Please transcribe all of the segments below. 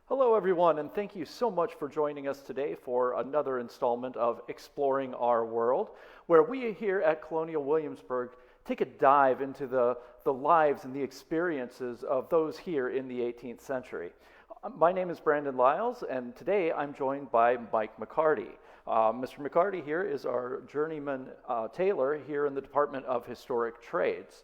Hello, everyone, and thank you so much for joining us today for another installment of Exploring Our World, where we here at Colonial Williamsburg take a dive into the lives and the experiences of those here in the 18th century. My name is Brandon Lyles, and today I'm joined by Mike McCarty. Mr. McCarty here is our journeyman tailor here in the Department of Historic Trades.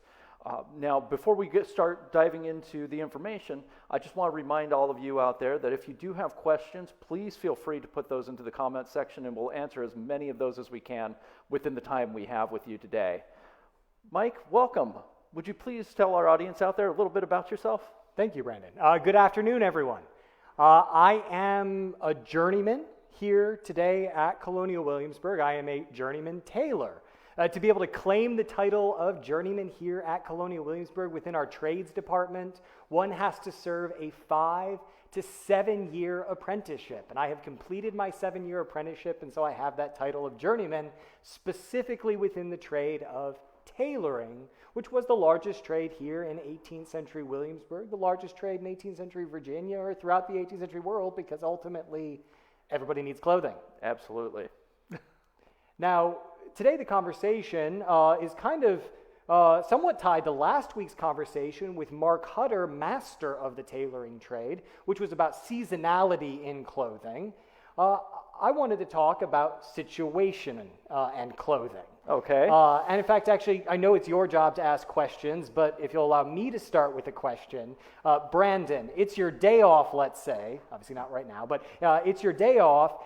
Now, before we start diving into the information, I just want to remind all of you out there that if you do have questions, please feel free to put those into the comment section, and we'll answer as many of those as we can within the time we have with you today. Mike, welcome. Would you please tell our audience out there a little bit about yourself? Thank you, Brandon. Good afternoon, everyone. I am a journeyman here today at Colonial Williamsburg. I am a journeyman tailor. To be able to claim the title of journeyman here at Colonial Williamsburg within our trades department, one has to serve a 5 to 7 year apprenticeship. And I have completed my 7-year apprenticeship, and so I have that title of journeyman specifically within the trade of tailoring, which was the largest trade here in 18th century Williamsburg, the largest trade in 18th century Virginia, or throughout the 18th century world, because ultimately everybody needs clothing. Absolutely. Now, today the conversation is kind of somewhat tied to last week's conversation with Mark Hutter, master of the tailoring trade, which was about seasonality in clothing. I wanted to talk about situation and clothing. Okay. And in fact, actually, I know it's your job to ask questions, but if you'll allow me to start with a question. Brandon, it's your day off, let's say. Obviously not right now, but it's your day off.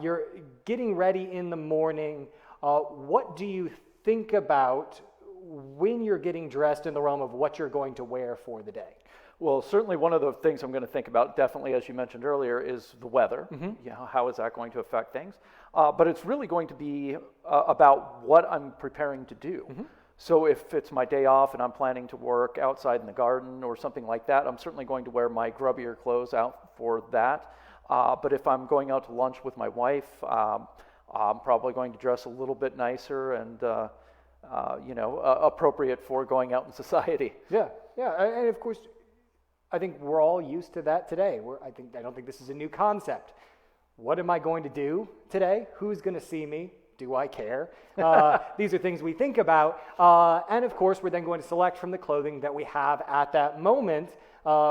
You're getting ready in the morning. What do you think about when you're getting dressed in the realm of what you're going to wear for the day? Well, certainly one of the things I'm going to think about, definitely, as you mentioned earlier, is the weather. You know, how is that going to affect things? But it's really going to be about what I'm preparing to do. So if it's my day off and I'm planning to work outside in the garden or something like that, I'm certainly going to wear my grubbier clothes out for that. But if I'm going out to lunch with my wife, I'm probably going to dress a little bit nicer and, appropriate for going out in society. Yeah, and of course, I think we're all used to that today. I don't think this is a new concept. What am I going to do today? Who's going to see me? Do I care? These are things we think about. And of course, we're then going to select from the clothing that we have at that moment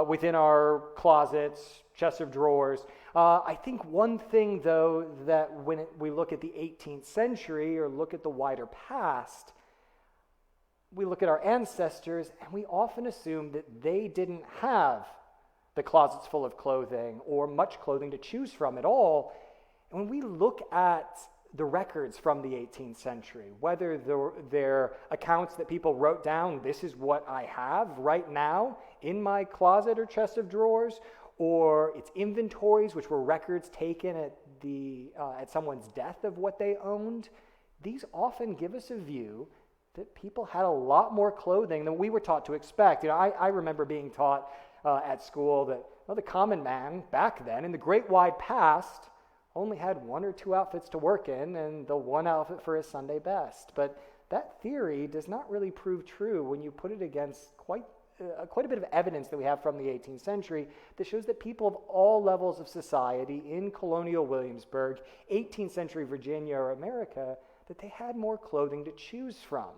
within our closets, chests of drawers. I think one thing, though, that when we look at the 18th century or look at the wider past, we look at our ancestors and we often assume that they didn't have the closets full of clothing or much clothing to choose from at all. And when we look at the records from the 18th century, whether they're accounts that people wrote down, this is what I have right now in my closet or chest of drawers, or it's inventories, which were records taken at someone's death of what they owned, these often give us a view that people had a lot more clothing than we were taught to expect. You know, I remember being taught at school that the common man back then in the great wide past only had 1 or 2 outfits to work in and the one outfit for his Sunday best. But that theory does not really prove true when you put it against quite a bit of evidence that we have from the 18th century that shows that people of all levels of society in colonial Williamsburg, 18th century Virginia or America, that they had more clothing to choose from.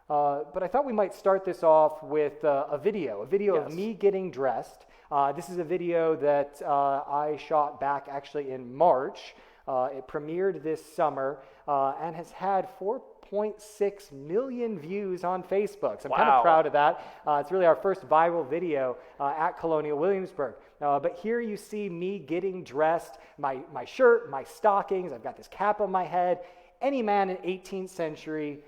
But I thought we might start this off with a video Yes. of me getting dressed. This is a video that I shot back actually in March. It premiered this summer and has had 4.6 million views on Facebook. So I'm kind of proud of that. It's really our first viral video at Colonial Williamsburg. But here you see me getting dressed, my shirt, my stockings, I've got this cap on my head. Any man in the 18th century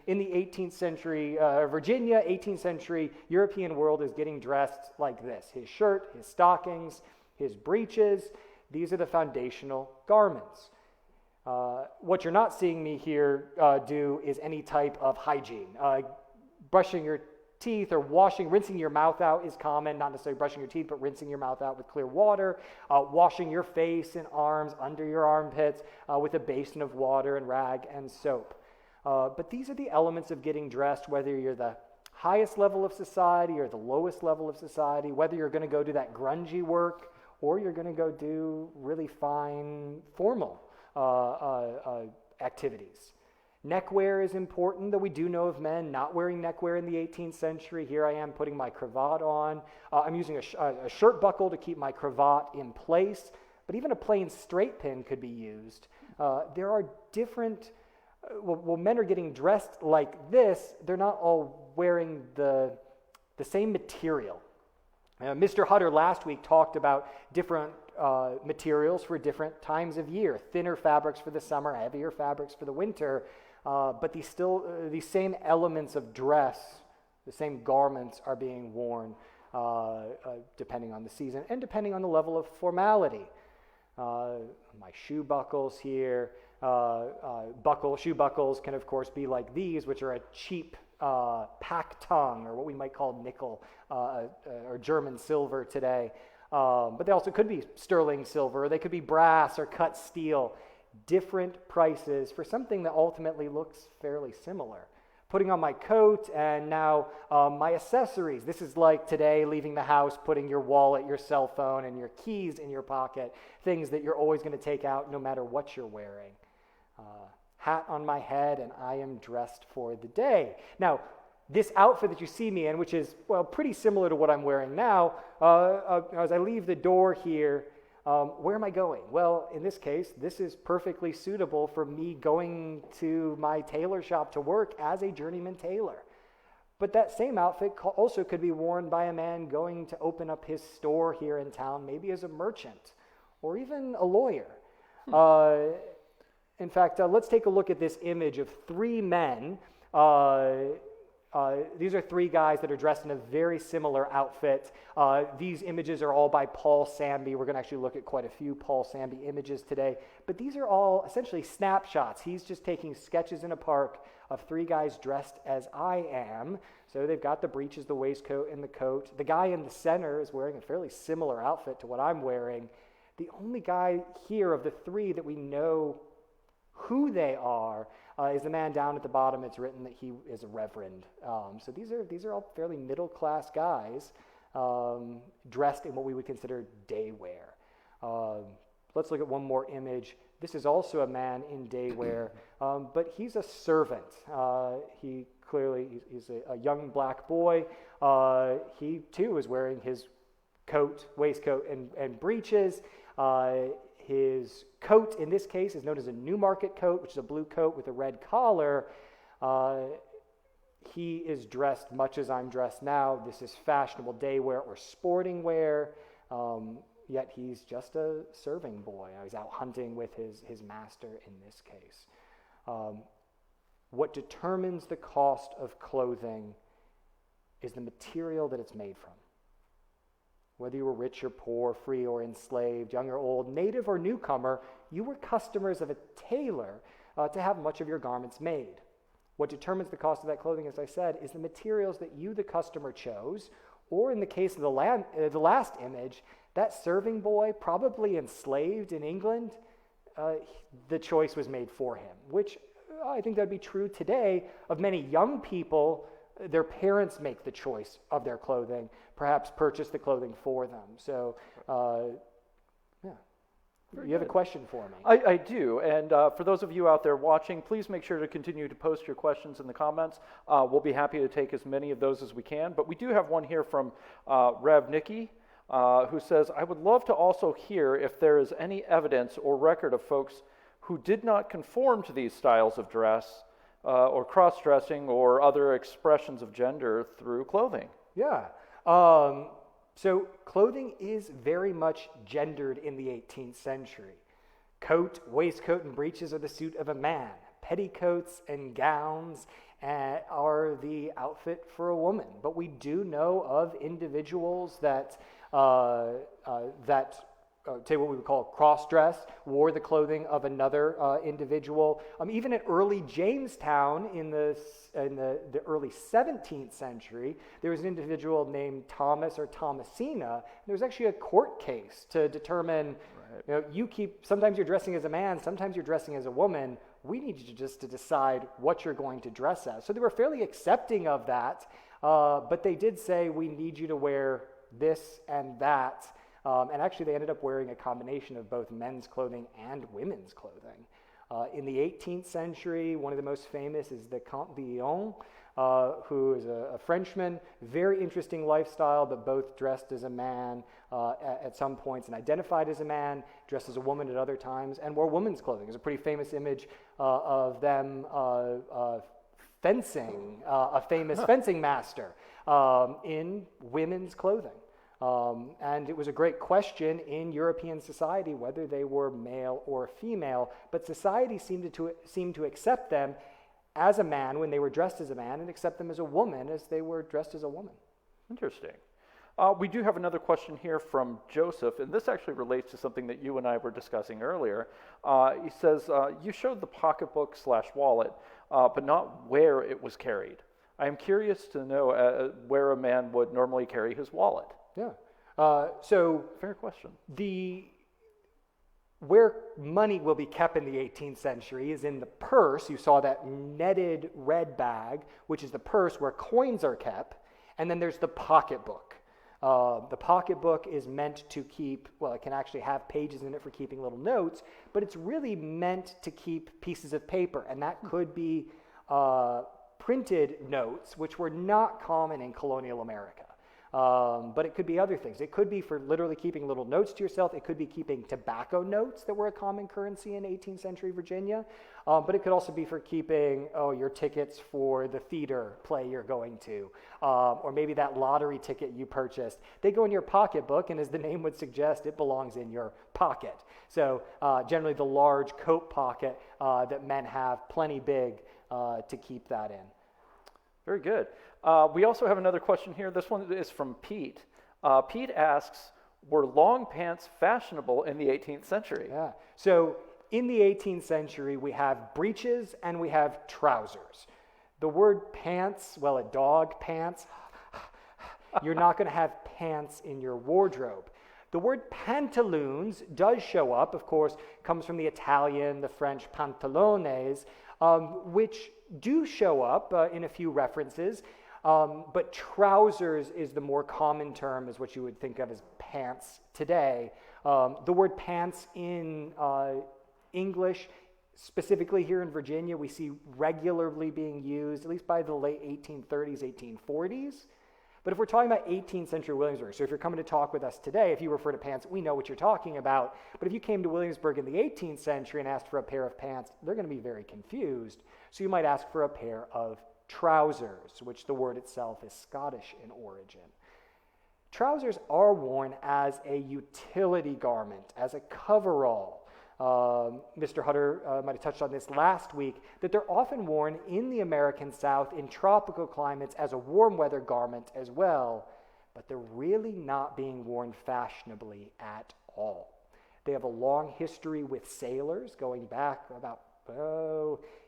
Virginia, 18th century European world is getting dressed like this. His shirt, his stockings, his breeches, these are the foundational garments. What you're not seeing me here do is any type of hygiene. Brushing your teeth or rinsing your mouth out is common, not necessarily brushing your teeth, but rinsing your mouth out with clear water, washing your face and arms under your armpits with a basin of water and rag and soap. But these are the elements of getting dressed, whether you're the highest level of society or the lowest level of society, whether you're going to go do that grungy work or you're going to go do really fine formal activities. Neckwear is important, though we do know of men not wearing neckwear in the 18th century. Here I am putting my cravat on. I'm using a shirt buckle to keep my cravat in place, but even a plain straight pin could be used. There are different, men are getting dressed like this. They're not all wearing the same material. Mr. Hutter last week talked about different materials for different times of year. Thinner fabrics for the summer, heavier fabrics for the winter. But these same elements of dress, the same garments are being worn depending on the season and depending on the level of formality. My shoe buckles here, shoe buckles can of course be like these, which are a cheap pack tongue, or what we might call nickel or German silver today. But they also could be sterling silver, or they could be brass or cut steel. Different prices for something that ultimately looks fairly similar. Putting on my coat and now my accessories. This is like today leaving the house, putting your wallet, your cell phone, and your keys in your pocket, things that you're always going to take out no matter what you're wearing. Hat on my head, and I am dressed for the day. Now, this outfit that you see me in, which is, pretty similar to what I'm wearing now, as I leave the door here, where am I going? Well, in this case, this is perfectly suitable for me going to my tailor shop to work as a journeyman tailor. But that same outfit also could be worn by a man going to open up his store here in town, maybe as a merchant or even a lawyer. In fact, let's take a look at this image of three men. These are three guys that are dressed in a very similar outfit. These images are all by Paul Samby. We're going to actually look at quite a few Paul Samby images today. But these are all essentially snapshots. He's just taking sketches in a park of three guys dressed as I am. So they've got the breeches, the waistcoat, and the coat. The guy in the center is wearing a fairly similar outfit to what I'm wearing. The only guy here of the three that we know who they are is the man down at the bottom. It's written that he is a reverend. So these are all fairly middle-class guys dressed in what we would consider day wear. Let's look at one more image. This is also a man in day wear, but he's a servant. He's a young black boy. He too is wearing his coat, waistcoat, and breeches. His coat, in this case, is known as a Newmarket coat, which is a blue coat with a red collar. He is dressed much as I'm dressed now. This is fashionable day wear or sporting wear, yet he's just a serving boy. He's out hunting with his master in this case. What determines the cost of clothing is the material that it's made from. Whether you were rich or poor, free or enslaved, young or old, native or newcomer, you were customers of a tailor to have much of your garments made. What determines the cost of that clothing, as I said, is the materials that you, the customer, chose, or in the case of the last image, that serving boy, probably enslaved in England, the choice was made for him, which I think that would be true today of many young people. Their parents make the choice of their clothing, perhaps purchase the clothing for them. So, you have a question for me. I do, and for those of you out there watching, please make sure to continue to post your questions in the comments. We'll be happy to take as many of those as we can, but we do have one here from Rev Nikki, who says, I would love to also hear if there is any evidence or record of folks who did not conform to these styles of dress, or cross-dressing or other expressions of gender through clothing. Yeah. So clothing is very much gendered in the 18th century. Coat, waistcoat, and breeches are the suit of a man. Petticoats and gowns are the outfit for a woman. But we do know of individuals that say what we would call cross-dress, wore the clothing of another individual. Even at early Jamestown in the early 17th century, there was an individual named Thomas or Thomasina. There was actually a court case to determine, sometimes you're dressing as a man, sometimes you're dressing as a woman. We need you just to decide what you're going to dress as. So they were fairly accepting of that, but they did say, we need you to wear this and that. And actually, they ended up wearing a combination of both men's clothing and women's clothing. In the 18th century, one of the most famous is the Comte d'Yon, who is a Frenchman. Very interesting lifestyle, but both dressed as a man at some points and identified as a man, dressed as a woman at other times, and wore women's clothing. There's a pretty famous image of them fencing, a famous fencing master in women's clothing. And it was a great question in European society whether they were male or female, but society seemed to accept them as a man when they were dressed as a man and accept them as a woman as they were dressed as a woman. Interesting. We do have another question here from Joseph, and this actually relates to something that you and I were discussing earlier. He says, you showed the pocketbook/wallet, but not where it was carried. I am curious to know where a man would normally carry his wallet. Yeah. So fair question. Where money will be kept in the 18th century is in the purse. You saw that netted red bag, which is the purse where coins are kept. And then there's the pocketbook. The pocketbook is meant to keep, well, it can actually have pages in it for keeping little notes, but it's really meant to keep pieces of paper. And that could be printed notes, which were not common in colonial America. But it could be other things. It could be for literally keeping little notes to yourself. It could be keeping tobacco notes that were a common currency in 18th century Virginia. But it could also be for keeping, your tickets for the theater play you're going to, or maybe that lottery ticket you purchased. They go in your pocketbook, and as the name would suggest, it belongs in your pocket. So generally the large coat pocket that men have, plenty big to keep that in. Very good. We also have another question here. This one is from Pete. Pete asks, were long pants fashionable in the 18th century? Yeah. So in the 18th century, we have breeches and we have trousers. The word pants, well, a dog pants, you're not going to have pants in your wardrobe. The word pantaloons does show up, of course, comes from the Italian, the French pantalones, which do show up in a few references. But trousers is the more common term, is what you would think of as pants today. The word pants in English, specifically here in Virginia, we see regularly being used, at least by the late 1830s, 1840s. But if we're talking about 18th century Williamsburg, so if you're coming to talk with us today, if you refer to pants, we know what you're talking about. But if you came to Williamsburg in the 18th century and asked for a pair of pants, they're going to be very confused. So you might ask for a pair of trousers, which the word itself is Scottish in origin. Trousers are worn as a utility garment, as a coverall. Mr. Hutter might have touched on this last week, that they're often worn in the American South in tropical climates as a warm weather garment as well, but they're really not being worn fashionably at all. They have a long history with sailors going back about,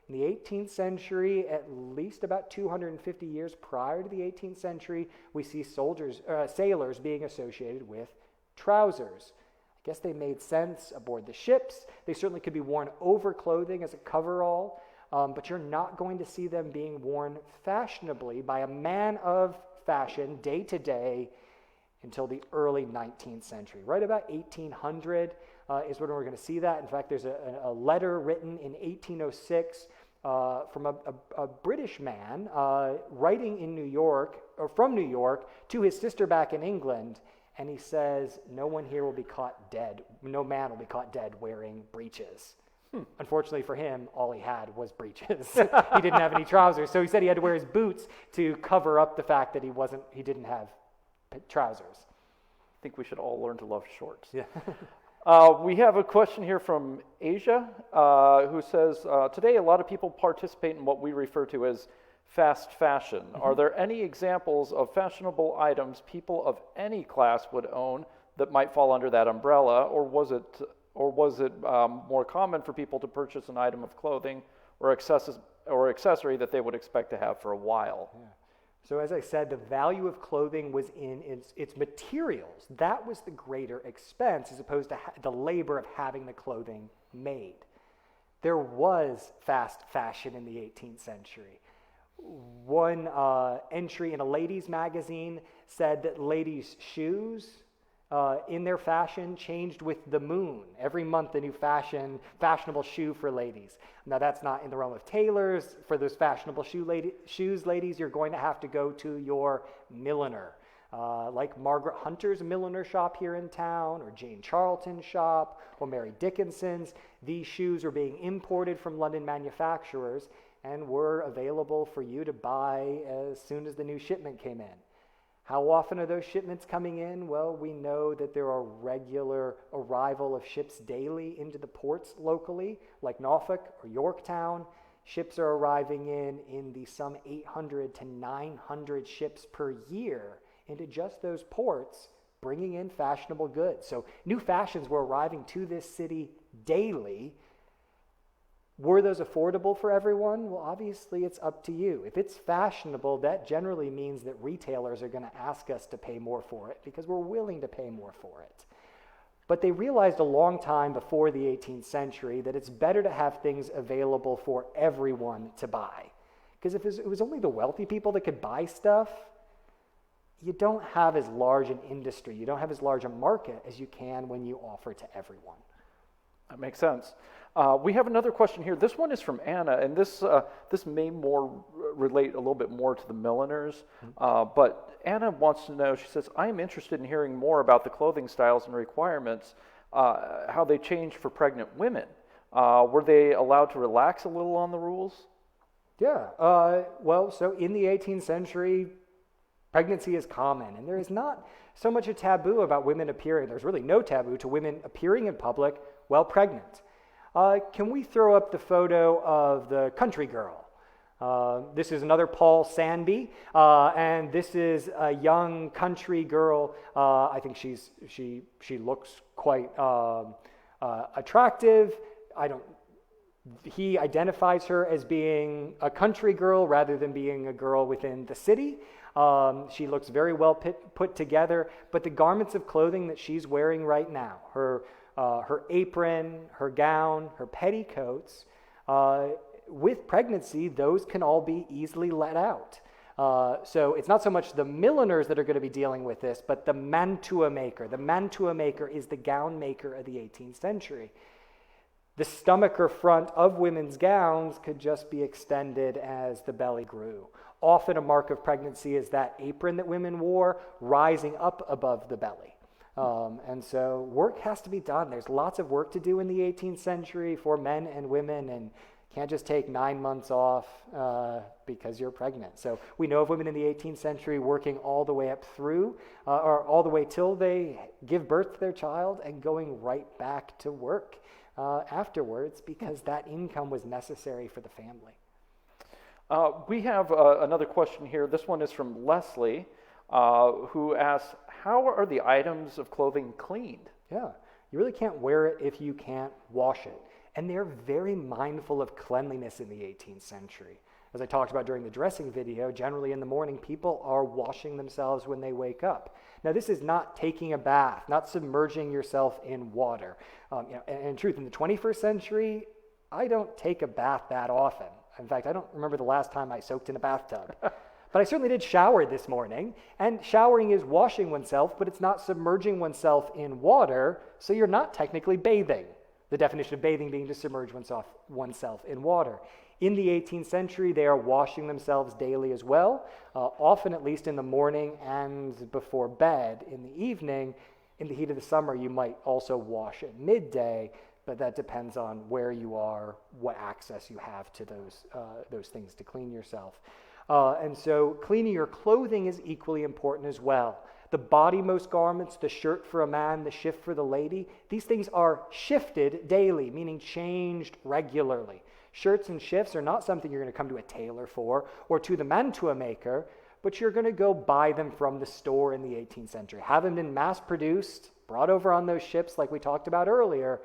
in the 18th century, at least about 250 years prior to the 18th century, we see sailors being associated with trousers. I guess they made sense aboard the ships. They certainly could be worn over clothing as a coverall, but you're not going to see them being worn fashionably by a man of fashion day to day until the early 19th century. Right about 1800 is when we're going to see that. In fact, there's a letter written in 1806 from a British man writing in New York, or from New York, to his sister back in England. And he says, no one here will be caught dead. No man will be caught dead wearing breeches. Unfortunately for him, all he had was breeches. He didn't have any trousers. So he said he had to wear his boots to cover up the fact that he didn't have trousers. I think we should all learn to love shorts. Yeah. We have a question here from Asia, who says, today a lot of people participate in what we refer to as fast fashion. Mm-hmm. Are there any examples of fashionable items people of any class would own that might fall under that umbrella, or was it more common for people to purchase an item of clothing or accessory that they would expect to have for a while? Yeah. So as I said, the value of clothing was in its materials. That was the greater expense as opposed to the labor of having the clothing made. There was fast fashion in the 18th century. One entry in a ladies' magazine said that ladies' shoes in their fashion changed with the moon. Every month a new fashionable shoe for ladies. Now that's not in the realm of tailors. For those fashionable shoes, ladies, you're going to have to go to your milliner. Like Margaret Hunter's milliner shop here in town, or Jane Charlton's shop, or Mary Dickinson's. These shoes were being imported from London manufacturers and were available for you to buy as soon as the new shipment came in. How often are those shipments coming in? Well, we know that there are regular arrival of ships daily into the ports locally, like Norfolk or Yorktown. Ships are arriving in the some 800 to 900 ships per year into just those ports, bringing in fashionable goods. So new fashions were arriving to this city daily. Were those affordable for everyone? Well, obviously it's up to you. If it's fashionable, that generally means that retailers are going to ask us to pay more for it because we're willing to pay more for it. But they realized a long time before the 18th century that it's better to have things available for everyone to buy. Because if it was only the wealthy people that could buy stuff, you don't have as large an industry, you don't have as large a market as you can when you offer to everyone. That makes sense. We have another question here. This one is from Anna, and this may more relate a little bit more to the milliners. But Anna wants to know, she says, I am interested in hearing more about the clothing styles and requirements, how they changed for pregnant women. Were they allowed to relax a little on the rules? Yeah. Well, so in the 18th century, pregnancy is common, and there is not so much a taboo about women appearing. There's really no taboo to women appearing in public while pregnant. Can we throw up the photo of the country girl? This is another Paul Sanby, and this is a young country girl. I think she looks quite attractive. He identifies her as being a country girl rather than being a girl within the city. She looks very well put together, but the garments of clothing that she's wearing right now, her apron, her gown, her petticoats, with pregnancy, those can all be easily let out. So it's not so much the milliners that are going to be dealing with this, but the mantua maker. The mantua maker is the gown maker of the 18th century. The stomacher front of women's gowns could just be extended as the belly grew. Often a mark of pregnancy is that apron that women wore rising up above the belly. And so work has to be done. There's lots of work to do in the 18th century for men and women, and can't just take 9 months off because you're pregnant. So we know of women in the 18th century working all the way up through, or all the way till they give birth to their child and going right back to work afterwards because that income was necessary for the family. We have another question here. This one is from Leslie, who asks, how are the items of clothing cleaned? Yeah, you really can't wear it if you can't wash it. And they're very mindful of cleanliness in the 18th century. As I talked about during the dressing video, generally in the morning, people are washing themselves when they wake up. Now, this is not taking a bath, not submerging yourself in water. And in truth, in the 21st century, I don't take a bath that often. In fact, I don't remember the last time I soaked in a bathtub. But I certainly did shower this morning, and showering is washing oneself, but it's not submerging oneself in water, so you're not technically bathing. The definition of bathing being to submerge oneself in water. In the 18th century, they are washing themselves daily as well, often at least in the morning and before bed. In the evening, in the heat of the summer, you might also wash at midday, but that depends on where you are, what access you have to those things to clean yourself. And so cleaning your clothing is equally important as well. The bodymost garments, the shirt for a man, the shift for the lady, these things are shifted daily, meaning changed regularly. Shirts and shifts are not something you're going to come to a tailor for or to the mantua maker, but you're going to go buy them from the store in the 18th century. Have them been mass-produced, brought over on those ships like we talked about earlier,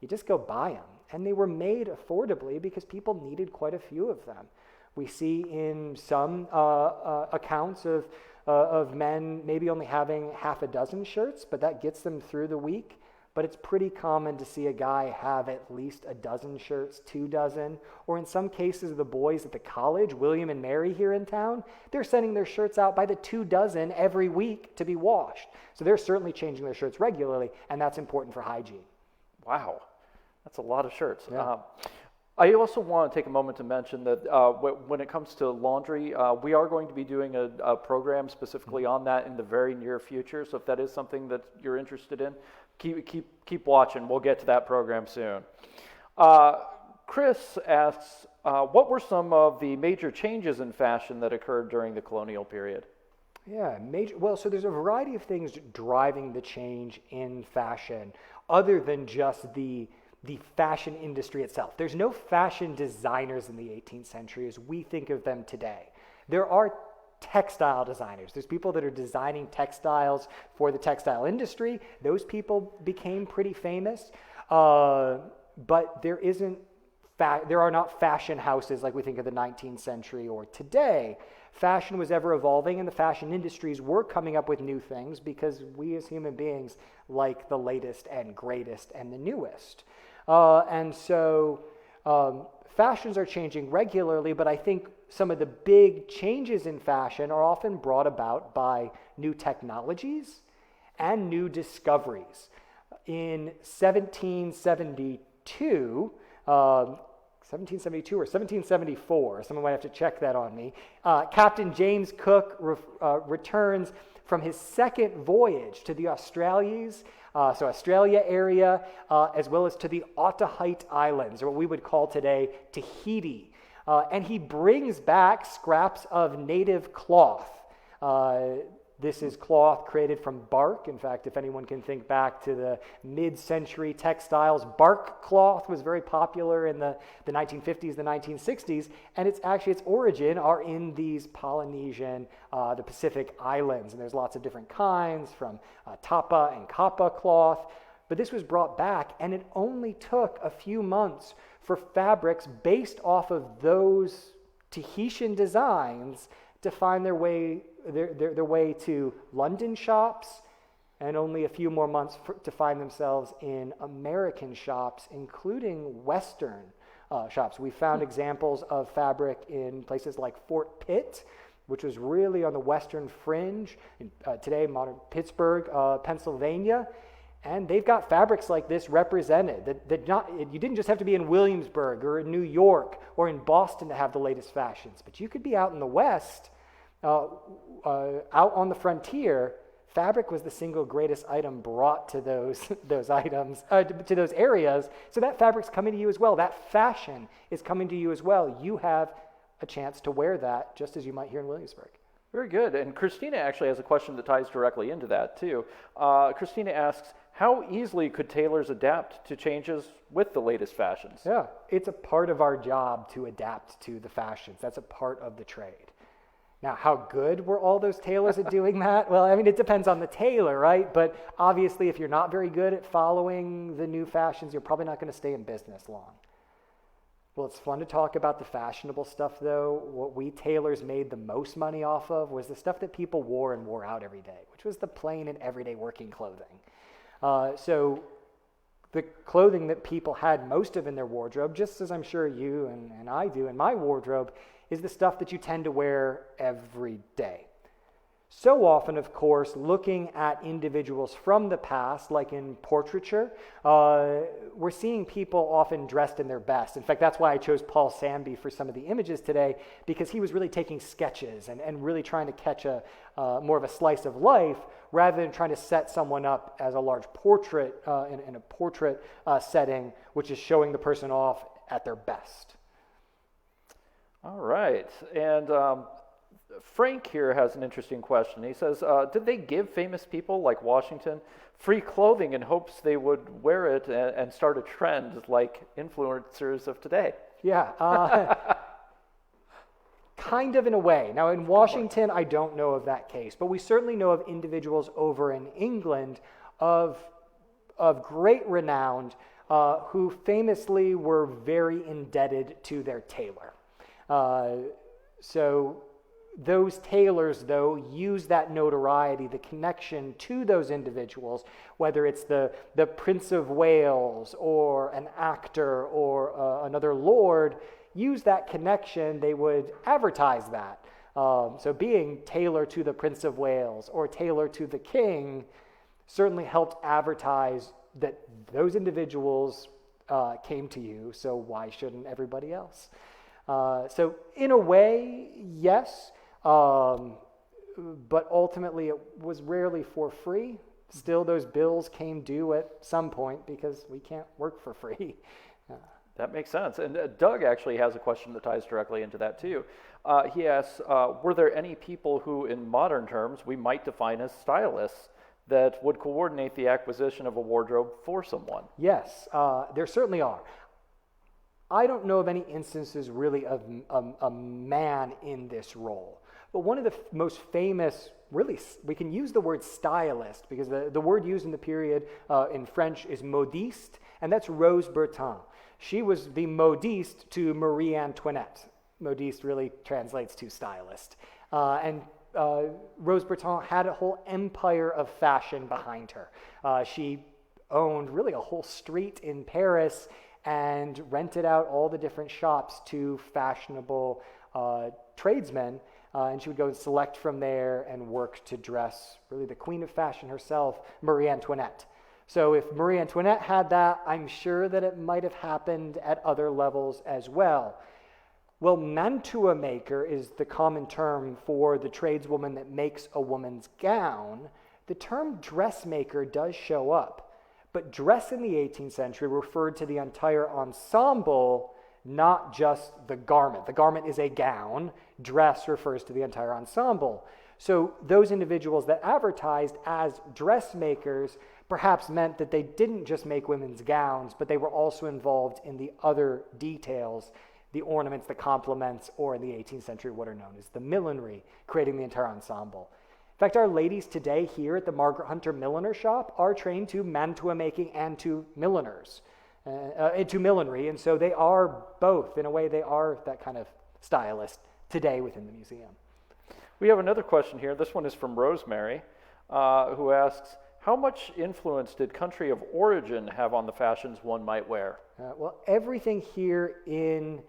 you just go buy them. And they were made affordably because people needed quite a few of them. We see in some accounts of men maybe only having half a dozen shirts, but that gets them through the week. but it's pretty common to see a guy have at least a dozen shirts, 2 dozen, or in some cases the boys at the college, William and Mary here in town, they're sending their shirts out by the 2 dozen every week to be washed. So they're certainly changing their shirts regularly, and that's important for hygiene. Wow, that's a lot of shirts. Yeah. I also want to take a moment to mention that when it comes to laundry, we are going to be doing a program specifically on that in the very near future. So if that is something that you're interested in, keep watching. We'll get to that program soon. Chris asks, what were some of the major changes in fashion that occurred during the colonial period? Yeah, well, so there's a variety of things driving the change in fashion other than just the fashion industry itself. There's no fashion designers in the 18th century as we think of them today. There are textile designers. There's people that are designing textiles for the textile industry. Those people became pretty famous, but there are not fashion houses like we think of the 19th century or today. Fashion was ever evolving, and the fashion industries were coming up with new things because we as human beings like the latest and greatest and the newest. And so fashions are changing regularly, but I think some of the big changes in fashion are often brought about by new technologies and new discoveries. In 1772 or 1774, someone might have to check that on me, Captain James Cook returns from his second voyage to the Australia area, as well as to the Otaheite Islands, or what we would call today Tahiti. And he brings back scraps of native cloth. This is cloth created from bark. In fact, if anyone can think back to the mid-century textiles, bark cloth was very popular in the 1950s, the 1960s, and its origin are in these Polynesian, the Pacific Islands, and there's lots of different kinds from tapa and kappa cloth, but this was brought back, and it only took a few months for fabrics based off of those Tahitian designs to find their way to London shops, and only a few more months to find themselves in American shops, including Western shops. We found examples of fabric in places like Fort Pitt, which was really on the western fringe, in today modern Pittsburgh, Pennsylvania, and they've got fabrics like this represented. You didn't just have to be in Williamsburg or in New York or in Boston to have the latest fashions, but you could be out in the West. Out on the frontier, fabric was the single greatest item brought to those items, to those areas. So that fabric's coming to you as well. That fashion is coming to you as well. You have a chance to wear that just as you might here in Williamsburg. Very good. And Christina actually has a question that ties directly into that too. Christina asks, how easily could tailors adapt to changes with the latest fashions? Yeah, it's a part of our job to adapt to the fashions. That's a part of the trade. Now, how good were all those tailors at doing that? Well, I mean, it depends on the tailor, right? But obviously, if you're not very good at following the new fashions, you're probably not going to stay in business long. Well, it's fun to talk about the fashionable stuff, though. What we tailors made the most money off of was the stuff that people wore and wore out every day, which was the plain and everyday working clothing. So the clothing that people had most of in their wardrobe, just as I'm sure you and I do in my wardrobe, is the stuff that you tend to wear every day. So often, of course, looking at individuals from the past, like in portraiture, we're seeing people often dressed in their best. In fact, that's why I chose Paul Samby for some of the images today, because he was really taking sketches and really trying to catch more of a slice of life rather than trying to set someone up as a large portrait in a portrait setting, which is showing the person off at their best. All right. And Frank here has an interesting question. He says, did they give famous people like Washington free clothing in hopes they would wear it and start a trend like influencers of today? Yeah, kind of in a way. Now, in Washington, I don't know of that case, but we certainly know of individuals over in England of great renown who famously were very indebted to their tailor. So those tailors, though, use that notoriety, the connection to those individuals, whether it's the Prince of Wales or an actor or another lord, use that connection, they would advertise that. So being tailor to the Prince of Wales or tailor to the king certainly helped advertise that those individuals came to you, so why shouldn't everybody else? So in a way, yes, but ultimately it was rarely for free. Still, those bills came due at some point because we can't work for free. That makes sense. And Doug actually has a question that ties directly into that too. He asks, were there any people who, in modern terms, we might define as stylists that would coordinate the acquisition of a wardrobe for someone? Yes, there certainly are. I don't know of any instances really of a man in this role. But one of the most famous, really, we can use the word stylist because the word used in the period in French is modiste, and that's Rose Bertin. She was the modiste to Marie Antoinette. Modiste really translates to stylist. And Rose Bertin had a whole empire of fashion behind her. She owned really a whole street in Paris and rented out all the different shops to fashionable tradesmen. And she would go and select from there and work to dress really the queen of fashion herself, Marie Antoinette. So if Marie Antoinette had that, I'm sure that it might have happened at other levels as well. Well, mantua maker is the common term for the tradeswoman that makes a woman's gown. The term dressmaker does show up, but dress in the 18th century referred to the entire ensemble, not just the garment. The garment is a gown. Dress refers to the entire ensemble. So those individuals that advertised as dressmakers perhaps meant that they didn't just make women's gowns, but they were also involved in the other details, the ornaments, the complements, or in the 18th century what are known as the millinery, creating the entire ensemble. In fact, our ladies today here at the Margaret Hunter Milliner Shop are trained to mantua making and to milliners, to millinery, and so they are both. In a way, they are that kind of stylist today within the museum. We have another question here. This one is from Rosemary, who asks, how much influence did country of origin have on the fashions one might wear? Well, everything here in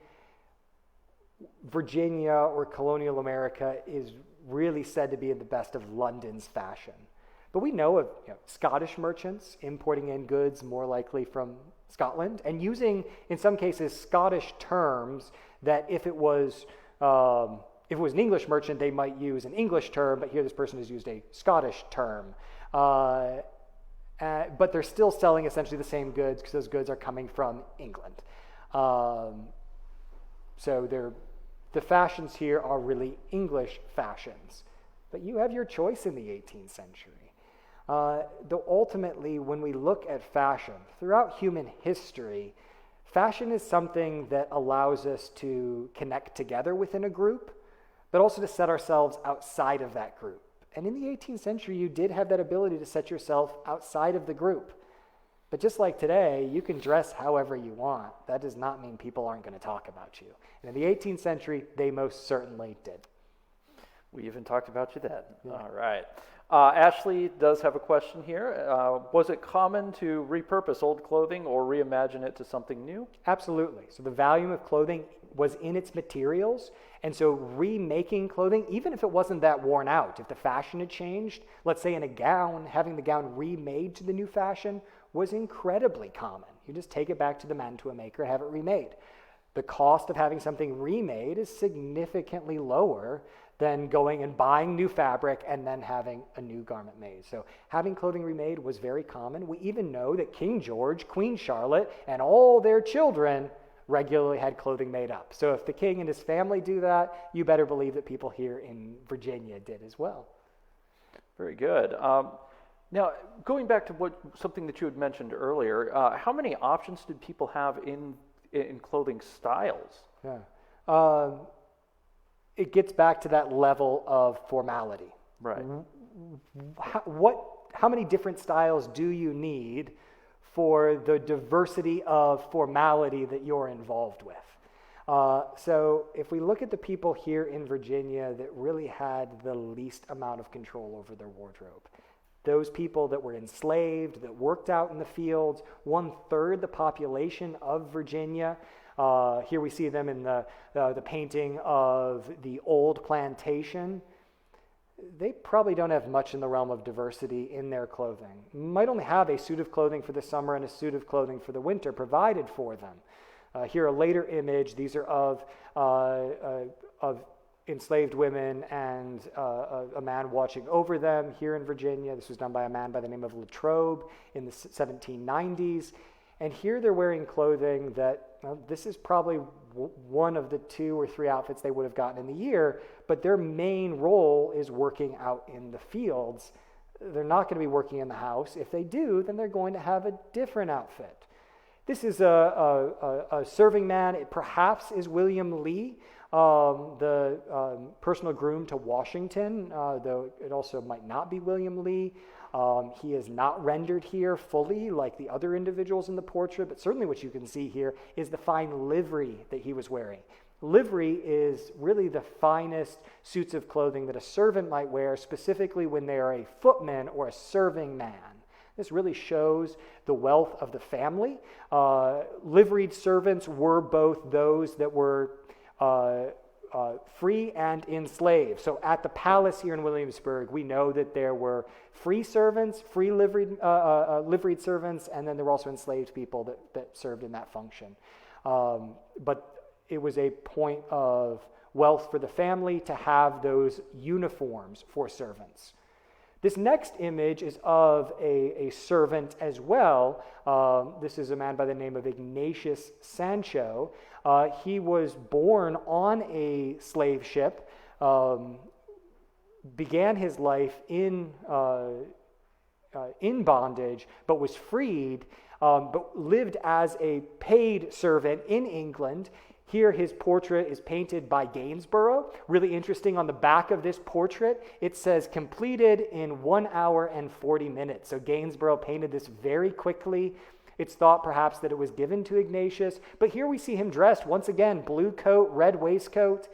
Virginia or colonial America is really said to be in the best of London's fashion. But we know of Scottish merchants importing in goods more likely from Scotland and using, in some cases, Scottish terms that if it was an English merchant, they might use an English term, but here this person has used a Scottish term. But they're still selling essentially the same goods because those goods are coming from England. So the fashions here are really English fashions. But you have your choice in the 18th century. Though ultimately, when we look at fashion, throughout human history, fashion is something that allows us to connect together within a group, but also to set ourselves outside of that group. And in the 18th century, you did have that ability to set yourself outside of the group. But just like today, you can dress however you want. That does not mean people aren't going to talk about you. And in the 18th century, they most certainly did. We even talked about you then. Yeah. All right. Ashley does have a question here. Was it common to repurpose old clothing or reimagine it to something new? Absolutely. So the value of clothing was in its materials. And so remaking clothing, even if it wasn't that worn out, if the fashion had changed, let's say in a gown, having the gown remade to the new fashion was incredibly common. You just take it back to the mantua maker, have it remade. The cost of having something remade is significantly lower than going and buying new fabric and then having a new garment made. So having clothing remade was very common. We even know that King George, Queen Charlotte, and all their children regularly had clothing made up. So if the king and his family do that, you better believe that people here in Virginia did as well. Very good. Now, going back to something that you had mentioned earlier, how many options did people have in clothing styles? Yeah. It gets back to that level of formality. Right. How many different styles do you need for the diversity of formality that you're involved with? So if we look at the people here in Virginia that really had the least amount of control over their wardrobe, those people that were enslaved, that worked out in the fields, 1/3 the population of Virginia. Here we see them in the painting of the old plantation. They probably don't have much in the realm of diversity in their clothing. Might only have a suit of clothing for the summer and a suit of clothing for the winter provided for them. Here a later image. These are of enslaved women and a man watching over them here in Virginia. This was done by a man by the name of Latrobe in the 1790s. And here they're wearing clothing that, well, this is probably one of the 2 or 3 outfits they would have gotten in the year, but their main role is working out in the fields. They're not going to be working in the house. If they do, then they're going to have a different outfit. This is a serving man. It perhaps is William Lee, the personal groom to Washington, though it also might not be William Lee. He is not rendered here fully like the other individuals in the portrait, but certainly what you can see here is the fine livery that he was wearing. Livery is really the finest suits of clothing that a servant might wear, specifically when they are a footman or a serving man. This really shows the wealth of the family. Liveried servants were both those that were free and enslaved. So at the palace here in Williamsburg, we know that there were free servants, free liveried servants, and then there were also enslaved people that served in that function. But it was a point of wealth for the family to have those uniforms for servants. This next image is of a servant as well. This is a man by the name of Ignatius Sancho. He was born on a slave ship, began his life in bondage, but was freed, but lived as a paid servant in England. Here his portrait is painted by Gainsborough. Really interesting, on the back of this portrait, it says completed in 1 hour and 40 minutes. So Gainsborough painted this very quickly. It's thought perhaps that it was given to Ignatius. But here we see him dressed, once again, blue coat, red waistcoat.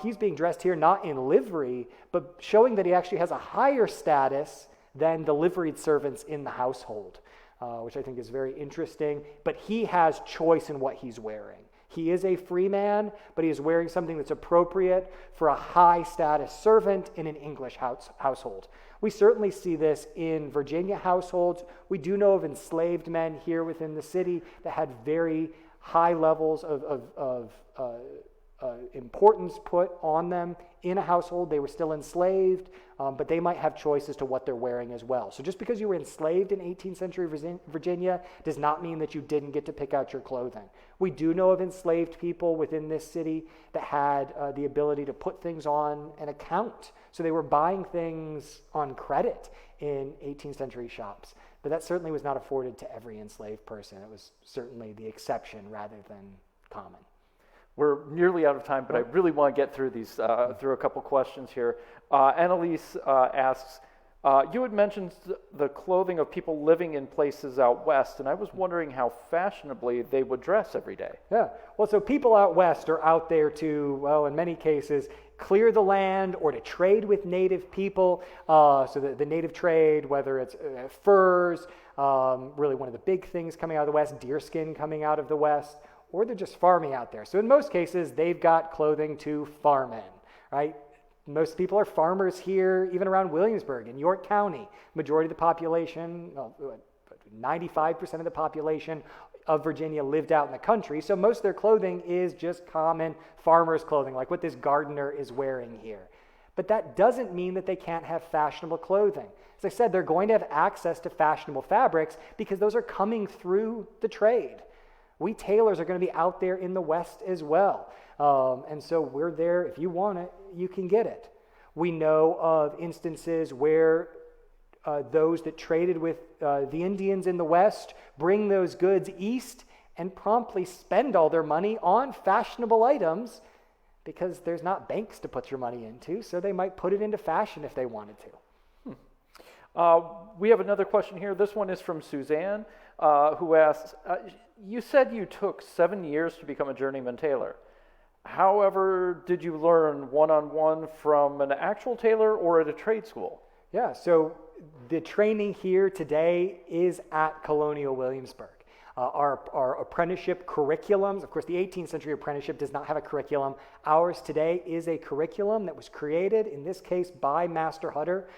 He's being dressed here not in livery, but showing that he actually has a higher status than the liveried servants in the household, which I think is very interesting. But he has choice in what he's wearing. He is a free man, but he is wearing something that's appropriate for a high-status servant in an English household. We certainly see this in Virginia households. We do know of enslaved men here within the city that had very high levels of importance put on them in a household. They were still enslaved, but they might have choices to what they're wearing as well. So just because you were enslaved in 18th century Virginia does not mean that you didn't get to pick out your clothing. We do know of enslaved people within this city that had the ability to put things on an account. So they were buying things on credit in 18th century shops. But that certainly was not afforded to every enslaved person. It was certainly the exception rather than common. We're nearly out of time, but I really want to get through these, through a couple questions here. Annalise asks, you had mentioned the clothing of people living in places out west, and I was wondering how fashionably they would dress every day. Yeah, well, so people out west are out there to, well, in many cases, clear the land or to trade with native people. So the native trade, whether it's furs, really one of the big things coming out of the west, deerskin coming out of the west, or they're just farming out there. So in most cases, they've got clothing to farm in, right? Most people are farmers here, even around Williamsburg in York County. Majority of the population, 95% of the population of Virginia lived out in the country. So most of their clothing is just common farmer's clothing, like what this gardener is wearing here. But that doesn't mean that they can't have fashionable clothing. As I said, they're going to have access to fashionable fabrics because those are coming through the trade. We tailors are going to be out there in the West as well. And so we're there. If you want it, you can get it. We know of instances where those that traded with the Indians in the West bring those goods east and promptly spend all their money on fashionable items because there's not banks to put your money into, so they might put it into fashion if they wanted to. We have another question here. This one is from Suzanne, who asks, you said you took 7 years to become a journeyman tailor. However, did you learn one-on-one from an actual tailor or at a trade school? Yeah, so the training here today is at Colonial Williamsburg. Our apprenticeship curriculums, of course, the 18th century apprenticeship does not have a curriculum. Ours today is a curriculum that was created, in this case, by Master Hutter,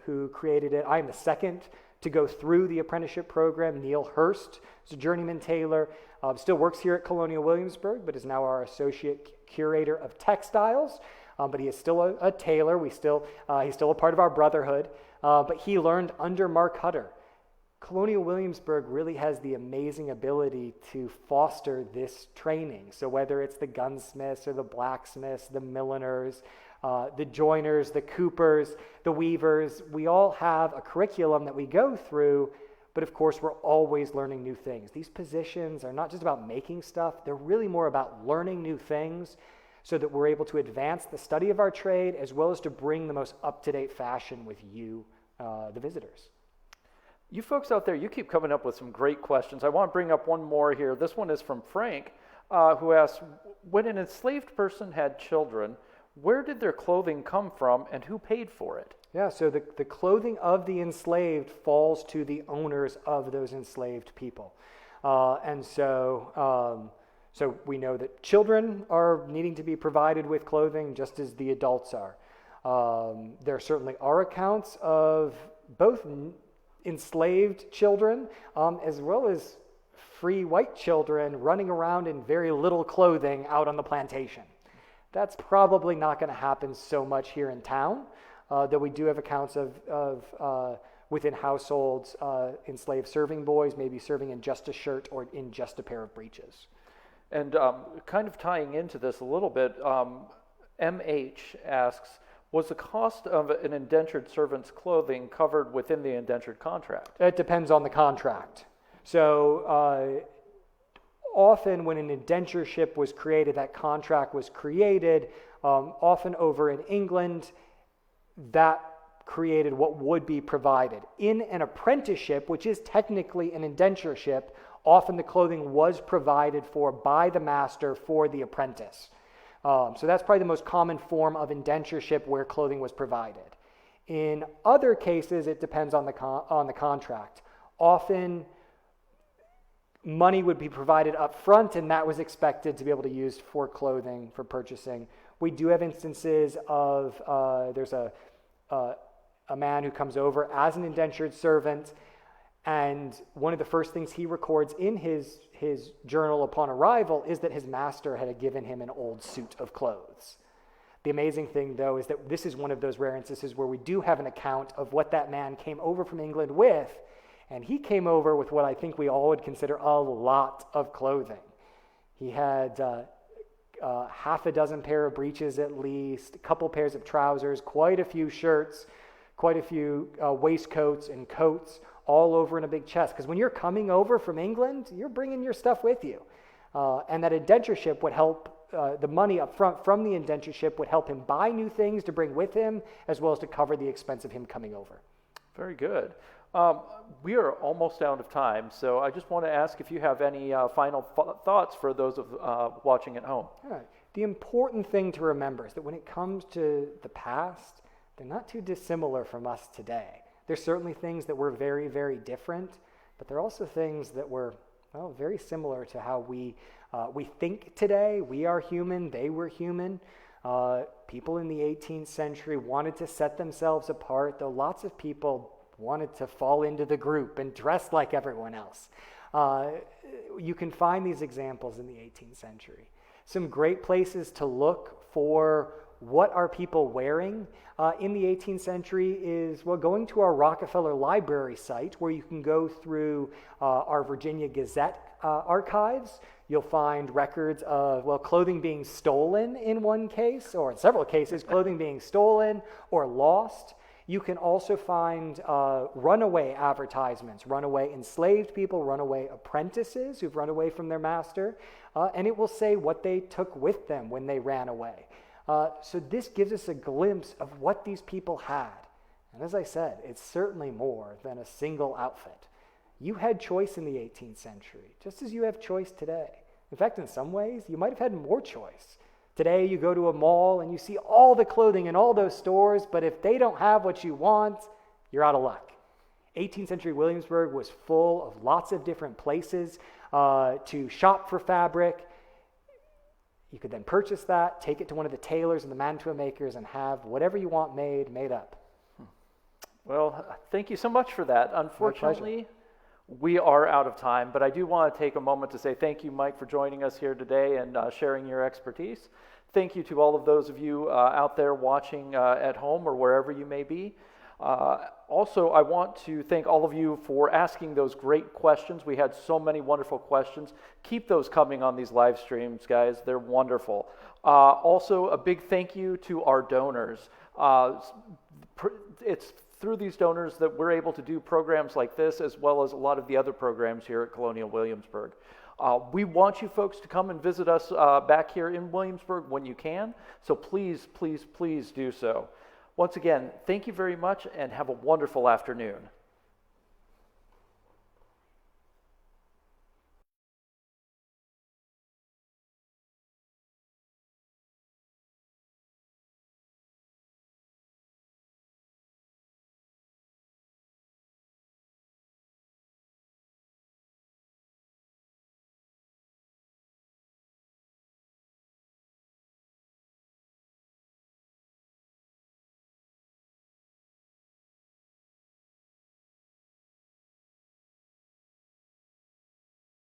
who created it. I am the second to go through the apprenticeship program. Neil Hurst is a journeyman tailor, still works here at Colonial Williamsburg, but is now our associate curator of textiles. But he is still a tailor. He's still a part of our brotherhood. But he learned under Mark Hutter. Colonial Williamsburg really has the amazing ability to foster this training. So whether it's the gunsmiths or the blacksmiths, the milliners, the joiners, the coopers, the weavers, we all have a curriculum that we go through, but of course we're always learning new things. These positions are not just about making stuff, they're really more about learning new things so that we're able to advance the study of our trade as well as to bring the most up-to-date fashion with you, the visitors. You folks out there, you keep coming up with some great questions. I want to bring up one more here. This one is from Frank, who asks, when an enslaved person had children, where did their clothing come from and who paid for it? Yeah, so the clothing of the enslaved falls to the owners of those enslaved people. So we know that children are needing to be provided with clothing just as the adults are. There certainly are accounts of both enslaved children as well as free white children running around in very little clothing out on the plantation. That's probably not going to happen so much here in town, though we do have accounts of within households, enslaved serving boys maybe serving in just a shirt or in just a pair of breeches. And kind of tying into this a little bit, MH asks, was the cost of an indentured servant's clothing covered within the indentured contract? It depends on the contract. So often when an indentureship was created, that contract was created, often over in England, that created what would be provided. In an apprenticeship, which is technically an indentureship, often the clothing was provided for by the master for the apprentice. So that's probably the most common form of indentureship where clothing was provided. In other cases, it depends on the contract. Often, money would be provided up front, and that was expected to be able to use for clothing, for purchasing. We do have instances of there's a man who comes over as an indentured servant, and one of the first things he records in his journal upon arrival is that his master had given him an old suit of clothes. The amazing thing, though, is that this is one of those rare instances where we do have an account of what that man came over from England with, and he came over with what I think we all would consider a lot of clothing. He had half a dozen pair of breeches at least, a couple pairs of trousers, quite a few shirts, quite a few waistcoats and coats, all over in a big chest. Because when you're coming over from England, you're bringing your stuff with you. And that indentureship would help, the money up front from the indentureship would help him buy new things to bring with him, as well as to cover the expense of him coming over. Very good. We are almost out of time, so I just want to ask if you have any final thoughts for those of watching at home. All right. The important thing to remember is that when it comes to the past, they're not too dissimilar from us today. There's certainly things that were very, very different, but there are also things that were, well, very similar to how we think today. We are human, they were human. People in the 18th century wanted to set themselves apart, though lots of people wanted to fall into the group and dress like everyone else. You can find these examples in the 18th century. Some great places to look for what are people wearing in the 18th century is, well, going to our Rockefeller Library site where you can go through our Virginia Gazette archives. You'll find records of, well, clothing being stolen in one case, or in several cases, clothing being stolen or lost. You can also find runaway advertisements, runaway enslaved people, runaway apprentices who've run away from their master, and it will say what they took with them when they ran away. So this gives us a glimpse of what these people had. And as I said, it's certainly more than a single outfit. You had choice in the 18th century, just as you have choice today. In fact, in some ways, you might have had more choice. Today, you go to a mall and you see all the clothing in all those stores, but if they don't have what you want, you're out of luck. 18th century Williamsburg was full of lots of different places to shop for fabric. You could then purchase that, take it to one of the tailors and the mantua makers, and have whatever you want made up. Well, thank you so much for that. Unfortunately, we are out of time, but I do want to take a moment to say thank you, Mike, for joining us here today and sharing your expertise. Thank you to all of those of you out there watching at home or wherever you may be. Also, I want to thank all of you for asking those great questions. We had so many wonderful questions. Keep those coming on these live streams, guys. They're wonderful. Also, a big thank you to our donors. It's through these donors that we're able to do programs like this, as well as a lot of the other programs here at Colonial Williamsburg. We want you folks to come and visit us back here in Williamsburg when you can, so please, please, please do so. Once again, thank you very much and have a wonderful afternoon.